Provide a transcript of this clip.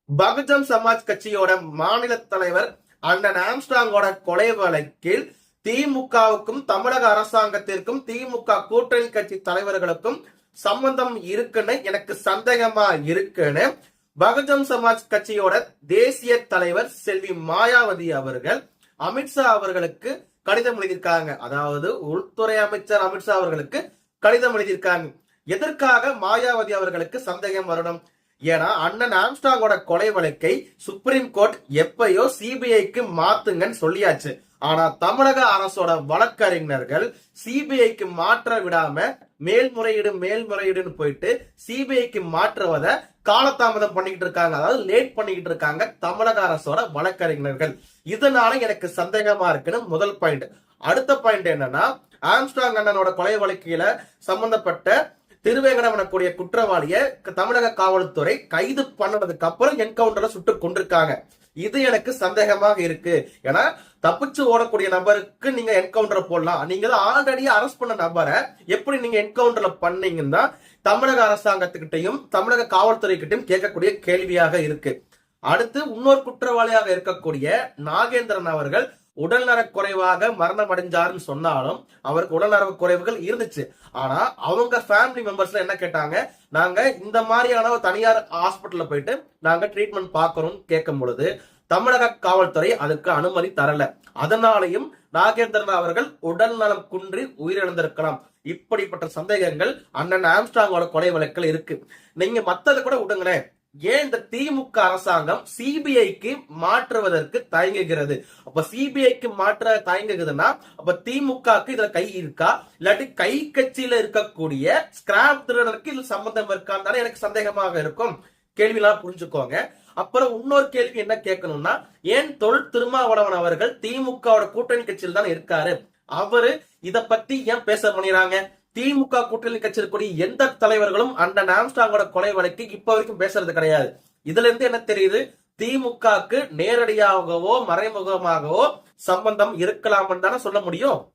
பகுஜன் சமாஜ் கட்சியோட மாநில தலைவர் அண்ணன் ஆம்ஸ்ட்ராங்கோட கொலை வழக்கில் திமுகவுக்கும் தமிழக அரசாங்கத்திற்கும் திமுக கூட்டணி கட்சி தலைவர்களுக்கும் சம்பந்தம் இருக்குன்னு எனக்கு சந்தேகமா இருக்குன்னு பகுஜன் சமாஜ் கட்சியோட தேசிய தலைவர் செல்வி மாயாவதி அவர்கள் அமித்ஷா அவர்களுக்கு கடிதம் எழுதியிருக்காங்க. அதாவது உள்துறை அமைச்சர் அமித்ஷா அவர்களுக்கு கடிதம் எழுதியிருக்காங்க. எதற்காக மாயாவதி அவர்களுக்கு சந்தேகம் வரணும்? ஏன்னா அண்ணன் ஆம்ஸ்ட்ராங்கோட கொலை வழக்கை சுப்ரீம் கோர்ட் எப்பயோ சிபிஐக்கு மாத்துங்கன்னு சொல்லியாச்சு. ஆனா தமிழக அரசோட வழக்கறிஞர்கள் சிபிஐக்கு மாற்ற விடாம மேல்முறையீடுன்னு போயிட்டு சிபிஐக்கு மாற்றுவதை காலதாமதம் பண்ணிக்கிட்டு இருக்காங்க. அதாவது லேட் பண்ணிக்கிட்டு இருக்காங்க தமிழக அரசோட வழக்கறிஞர்கள். இதனால எனக்கு சந்தேகமா இருக்குன்னு முதல் பாயிண்ட். அடுத்த பாயிண்ட் என்னன்னா, ஆம்ஸ்ட்ராங் அண்ணனோட கொலை வழக்கில சம்பந்தப்பட்ட திருவேங்கடம் எனக்கூடிய குற்றவாளிய தமிழக காவல்துறை கைது பண்ணதுக்கு அப்புறம் என்கவுண்டர்ல சுட்டு கொண்டிருக்காங்க. இது எனக்கு சந்தேகமாக இருக்கு. ஏன்னா தப்பிச்சு ஓடக்கூடிய நபருக்கு நீங்க என்கவுண்டர் போடலாம். நீங்க ஆல்ரெடி அரெஸ்ட் பண்ண நபரை எப்படி நீங்க என்கவுண்டர்ல பண்ணீங்கன்னா தமிழக அரசாங்கத்துக்கிட்டையும் தமிழக காவல்துறை கிட்டையும் கேட்கக்கூடிய கேள்வியாக இருக்கு. அடுத்து இன்னொரு குற்றவாளியாக இருக்கக்கூடிய நாகேந்திரன் அவர்கள் உடல்நல குறைவாக மரணம் அடைஞ்சாருன்னு சொன்னாலும் அவருக்கு உடல்நல குறைவுகள் இருந்துச்சு. ஆனா அவங்க ஃபேமிலி மெம்பர்ஸ்ல என்ன கேட்டாங்க, நாங்க இந்த மாதிரியான தனியார் ஹாஸ்பிட்டல்ல போயிட்டு நாங்க ட்ரீட்மெண்ட் பாக்குறோம் கேட்கும் பொழுது தமிழக காவல்துறை அதுக்கு அனுமதி தரல. அதனாலையும் நாகேந்திரன் அவர்கள் உடல் நலம் குன்றி உயிரிழந்திருக்கலாம். இப்படிப்பட்ட சந்தேகங்கள் அண்ணன் ஆம்ஸ்ட்ராங்கோட கொலை வழக்கில் இருக்கு. நீங்க மத்ததை கூட விடுங்களேன், ஏன் இந்த திமுக அரசாங்கம் சிபிஐக்கு மாற்றுவதற்கு தயங்குகிறது? அப்ப சிபிஐக்கு மாற்ற தயங்குதுன்னா அப்ப திமுகக்கு இதுல கை இருக்கா, இல்லாட்டி கை கட்சியில இருக்கக்கூடிய ஸ்கிராப் திருடனுக்கு இதுல சம்பந்தம் இருக்கான்னு தானே எனக்கு சந்தேகமாக இருக்கும். கேள்வியெல்லாம் புரிஞ்சுக்கோங்க. அப்புறம் இன்னொரு கேள்வி என்ன கேட்கணும்னா, ஏன் தொல் திருமாவளவன் அவர்கள் திமுகவோட கூட்டணி கட்சியில் தான் இருக்காரு, அவரு இத பத்தி ஏன் பேச பண்ணிடுறாங்க? திமுக கூட்டணி கட்சி இருக்கக்கூடிய எந்த தலைவர்களும் அண்ணன் ஆம்ஸ்ட்ராங்கோட கொலை வழக்கு இப்ப வரைக்கும் பேசுறது கிடையாது. இதுல இருந்து என்ன தெரியுது, திமுகக்கு நேரடியாகவோ மறைமுகமாகவோ சம்பந்தம் இருக்கலாம்னு தானே சொல்ல முடியும்.